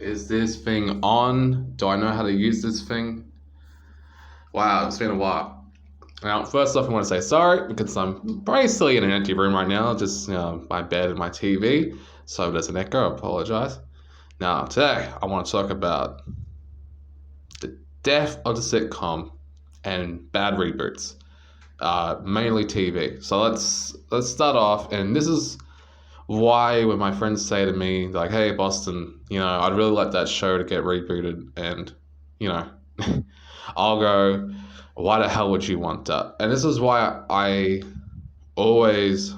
Is this thing on? Do I know how to use this thing? Wow, it's been a while. Now, first off, I want to say sorry because I'm basically in an empty room right now, just my bed and my TV. So if there's an echo, I apologize. Now, today, I want to talk about the death of the sitcom and bad reboots, mainly TV. So let's start off, and this is why when my friends say to me like, "Hey, Boston, I'd really like that show to get rebooted," and you know, I'll go, "Why the hell would you want that?" And this is why I always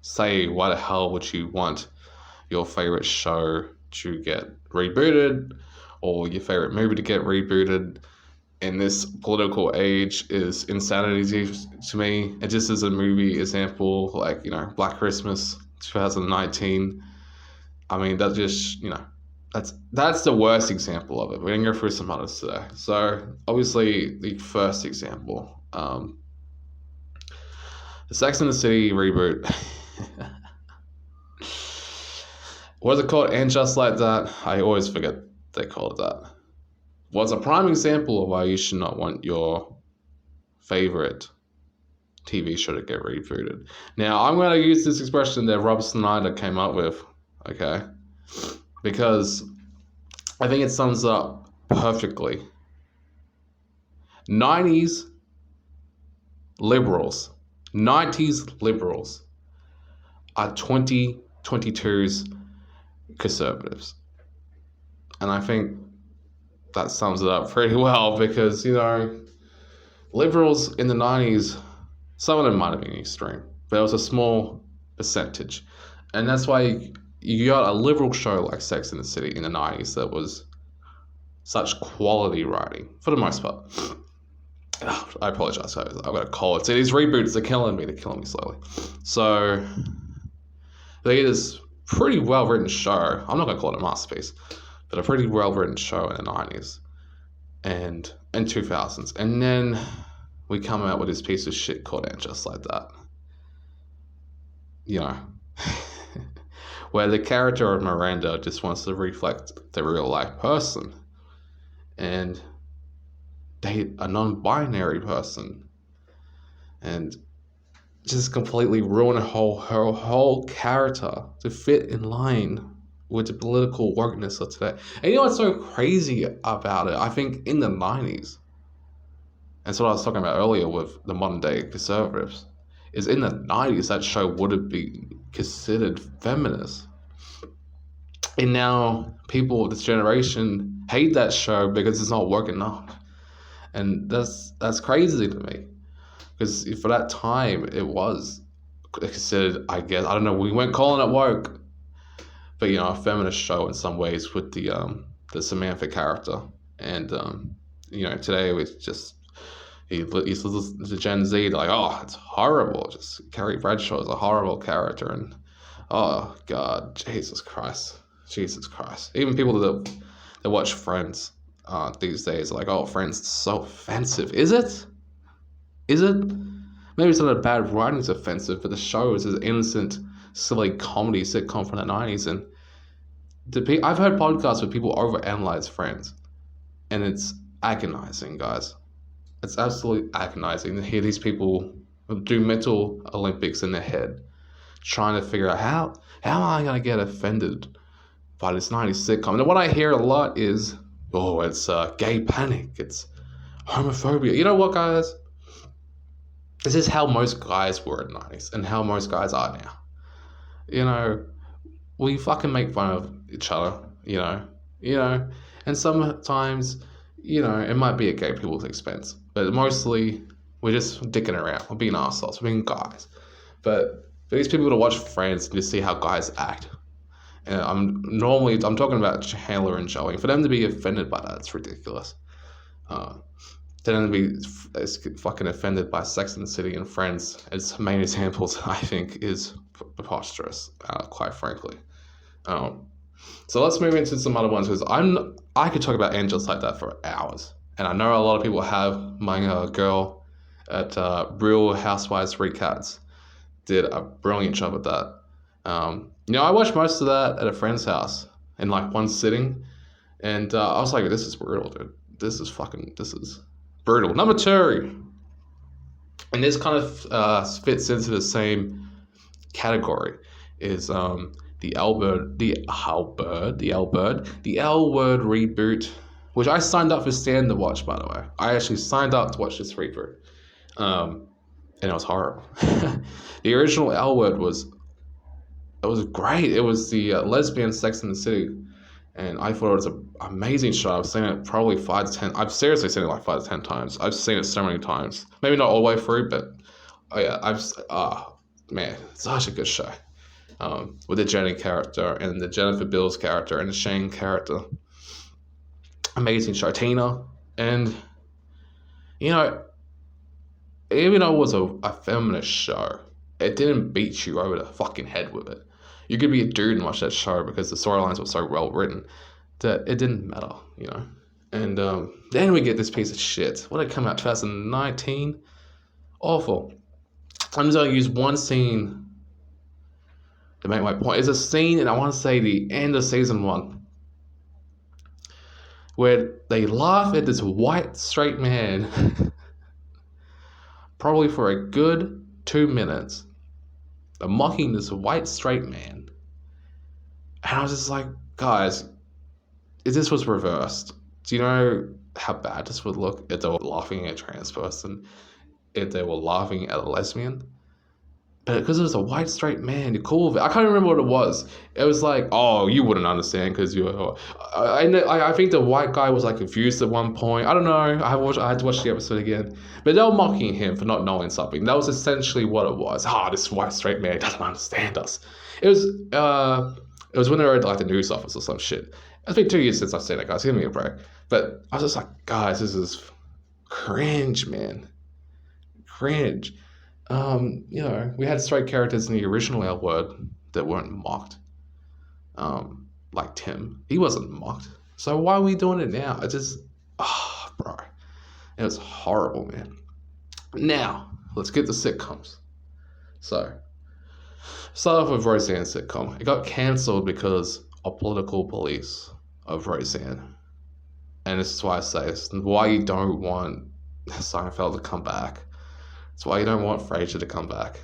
say, "Why the hell would you want your favorite show to get rebooted, or your favorite movie to get rebooted?" In this political age is insanity to me. And just as a movie example, like, Black Christmas 2019, I mean, that just, that's the worst example of it. We're going to go through some others today. So, obviously, the first example, the Sex and the City reboot. Was it called And Just Like That? I always forget they call it that. Was a prime example of why you should not want your favorite TV show to get rebooted. Now, I'm going to use this expression that Rob Snyder came up with, okay? Because I think it sums up perfectly. 90s liberals are 2022's conservatives. And I think that sums it up pretty well because, liberals in the 90s, some of them might have been extreme, but it was a small percentage. And that's why you got a liberal show like Sex and the City in the 90s that was such quality writing, for the most part. I apologize, guys. I've got a cold. See, these reboots are killing me. They're killing me slowly. So, they get this pretty well-written show. I'm not going to call it a masterpiece, but a pretty well-written show in the 90s and in 2000s. And then we come out with this piece of shit called And Just Like That. Where the character of Miranda just wants to reflect the real life person and date a non-binary person and just completely ruin her whole character to fit in line with the political wokeness of today. And you know what's so crazy about it? I think in the 90s, that's what I was talking about earlier with the modern day conservatives, is in the 90s that show would have been considered feminist. And now people of this generation hate that show because it's not working out. And that's crazy to me. Because for that time, it was considered, I guess, I don't know, we weren't calling it woke, but, a feminist show in some ways with the Samantha character. And, today it's just, he's the Gen Z, like, oh, it's horrible. Just Carrie Bradshaw is a horrible character. And, oh, God, Jesus Christ. Even people that watch Friends these days are like, oh, Friends is so offensive. Is it? Maybe it's not a bad writing, it's offensive, but the show is an innocent, silly comedy sitcom from the 90s. And I've heard podcasts where people overanalyze Friends. And it's agonizing, guys. It's absolutely agonizing to hear these people do mental Olympics in their head, trying to figure out how am I going to get offended by this 90s sitcom. And what I hear a lot is, oh, it's gay panic, it's homophobia. You know what, guys? This is how most guys were in the 90s and how most guys are now. We fucking make fun of each other, and sometimes, it might be at gay people's expense, but mostly we're just dicking around, we're being assholes, we're being guys. But for these people to watch Friends and just see how guys act, and I'm talking about Chandler and Joey, for them to be offended by that, it's ridiculous. To them to be fucking offended by Sex and the City and Friends as main examples, I think, is preposterous, quite frankly. So let's move into some other ones, because I could talk about And Just Like That for hours, and I know a lot of people have. My girl at Real Housewives Recaps did a brilliant job at that. I watched most of that at a friend's house in like one sitting, And I was like, this is brutal, dude. This is brutal. Number two, and this kind of fits into the same category, is the L Word reboot, which I signed up for Stan to watch, by the way. I actually signed up to watch this reboot, and it was horrible. The original L Word was great. It was the lesbian Sex in the City, and I thought it was an amazing show. I've seen it probably 5 to 10. I've seriously seen it like 5 to 10 times. I've seen it so many times. Maybe not all the way through, but oh yeah, man, such a good show. With the Jenny character and the Jennifer Bills character and the Shane character. Amazing show. Tina. And, you know, even though it was a feminist show, it didn't beat you over the fucking head with it. You could be a dude and watch that show because the storylines were so well written that it didn't matter, you know. And then we get this piece of shit. What did it come out, 2019? Awful. I'm just going to use one scene to make my point. It's a scene, and I want to say the end of season 1, where they laugh at this white straight man probably for a good 2 minutes. They're mocking this white straight man. And I was just like, guys, if this was reversed, do you know how bad this would look if they were laughing at a trans person, if they were laughing at a lesbian? But because it was a white straight man, you're cool with it. I can't remember what it was. It was like, oh, you wouldn't understand because you're. I think the white guy was like confused at one point. I don't know. I had to watch the episode again. But they were mocking him for not knowing something. That was essentially what it was. This white straight man doesn't understand us. It was when they were at like the news office or some shit. It's been 2 years since I've seen that, guys. Give me a break. But I was just like, guys, this is cringe, man. Cringe. You know, we had straight characters in the original L Word that weren't mocked. Like Tim. He wasn't mocked. So why are we doing it now? It just, bro. It was horrible, man. Now, let's get to sitcoms. So, start off with Roseanne sitcom. It got cancelled because of political beliefs of Roseanne. And this is why I say it's why you don't want Seinfeld to come back. It's why you don't want Frasier to come back.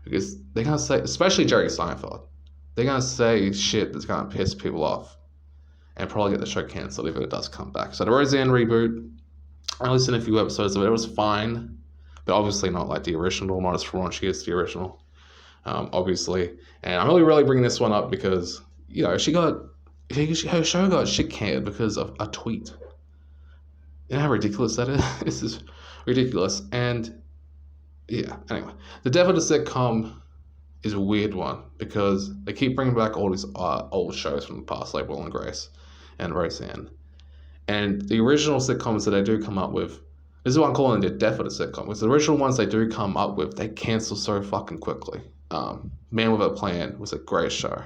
Because they're going to say, especially Jerry Seinfeld, they're going to say shit that's going to piss people off and probably get the show cancelled if it does come back. So the Roseanne reboot, I listened to a few episodes of it. It was fine, but obviously not like the original, not as raunchy as the original, obviously. And I'm really bringing this one up because, you know, her show got shit canned because of a tweet. You know how ridiculous that is? This is ridiculous. And yeah, anyway, the death of the sitcom is a weird one because they keep bringing back all these old shows from the past, like Will and Grace and Roseanne. And the original sitcoms that they do come up with, this is what I'm calling the death of the sitcom, because the original ones they do come up with, they cancel so fucking quickly. Man with a Plan was a great show.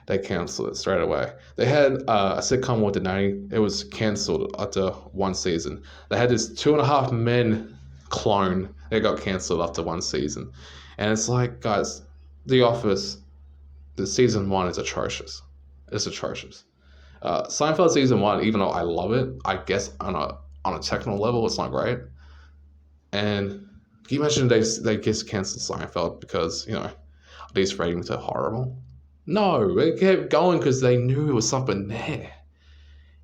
They canceled it straight away. They had a sitcom with the 90s. It was canceled after one season. They had this 2.5 Men clone. It got canceled after one season. And it's like, guys, The Office, the season 1 is atrocious. It's atrocious. Seinfeld season 1, even though I love it, I guess on a technical level, it's not great. And can you imagine they just canceled Seinfeld because, you know, these ratings are horrible? No, it kept going because they knew there was something there.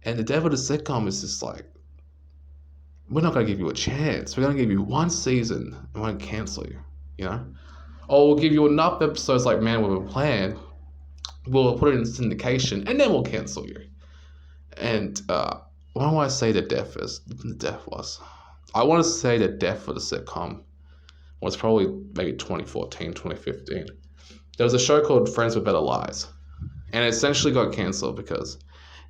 And the devil of the sitcom is just like, we're not going to give you a chance. We're going to give you one season and we're going to cancel you, you know? Or we'll give you enough episodes like Man with a Plan. We'll put it in syndication and then we'll cancel you. And what do I say the death was? I want to say the death of the sitcom was probably maybe 2014, 2015. There was a show called Friends with Better Lies, and it essentially got cancelled because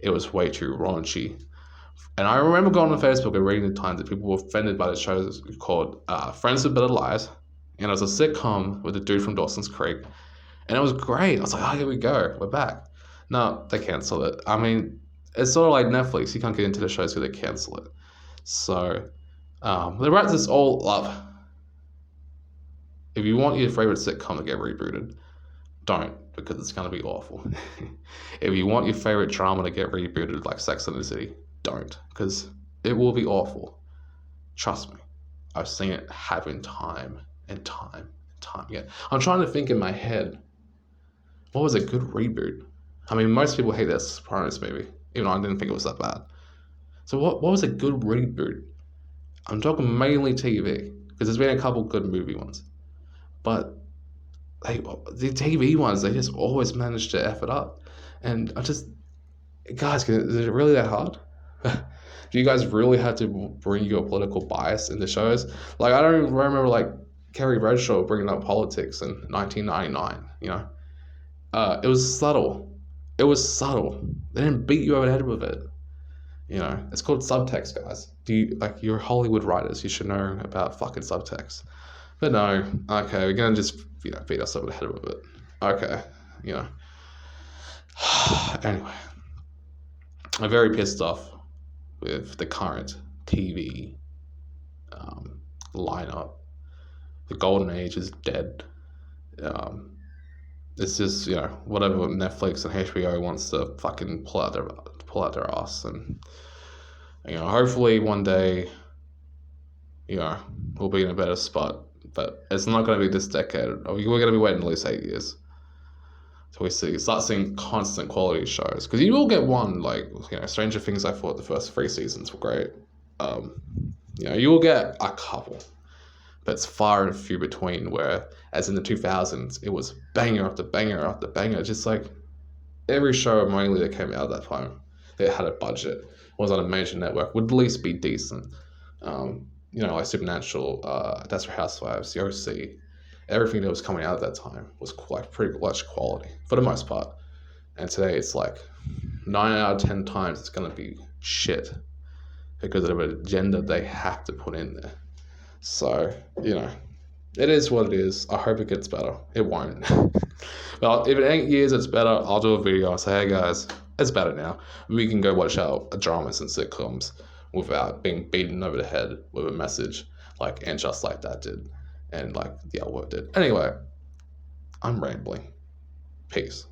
it was way too raunchy. And I remember going on Facebook and reading the times that people were offended by the show called Friends with Better Lies, and it was a sitcom with a dude from Dawson's Creek, and it was great. I was like, here we go, we're back. No, they cancelled it. I mean, it's sort of like Netflix. You can't get into the shows because they cancel it. So they wrap this all up. If you want your favorite sitcom to get rebooted, don't. because it's going to be awful. If you want your favorite drama to get rebooted like Sex and the City, don't, because it will be awful. Trust me. I've seen it happen time and time and time again. I'm trying to think in my head, what was a good reboot? I mean, most people hate that Sopranos movie, even though I didn't think it was that bad. So what was a good reboot? I'm talking mainly TV, because there's been a couple good movie ones. But the TV ones, they just always manage to F it up. And guys, is it really that hard? Do you guys really have to bring your political bias into shows? Like, I don't remember, like, Kerry Bradshaw bringing up politics in 1999, you know? It was subtle. It was subtle. They didn't beat you over the head with it. You know, it's called subtext, guys. You're Hollywood writers, you should know about fucking subtext. But no, okay, we're gonna just, beat us over the head with it. Okay, Anyway, I'm very pissed off with the current TV lineup. The golden age is dead. It's just, whatever Netflix and HBO wants to fucking pull out their ass, and hopefully one day, we'll be in a better spot. But it's not going to be this decade. We're going to be waiting at least 8 years till we start seeing constant quality shows. Because you will get one, like, Stranger Things. I thought the first 3 seasons were great. You will get a couple, but it's far and few between. Where, as in the 2000s, it was banger after banger after banger. Just like every show mainly that came out at that time, that had a budget, was on a major network, would at least be decent. Like Supernatural, Desperate Housewives, The OC, everything that was coming out at that time was like pretty much quality for the most part. And today it's like 9 out of 10 times it's going to be shit because of an agenda they have to put in there. So, it is what it is. I hope it gets better. It won't. Well, if it ain't years, it's better. I'll do a video. I'll say, hey guys, it's better now. We can go watch our dramas and sitcoms without being beaten over the head with a message like And Just Like That did, and like The L Word did. Anyway, I'm rambling. Peace.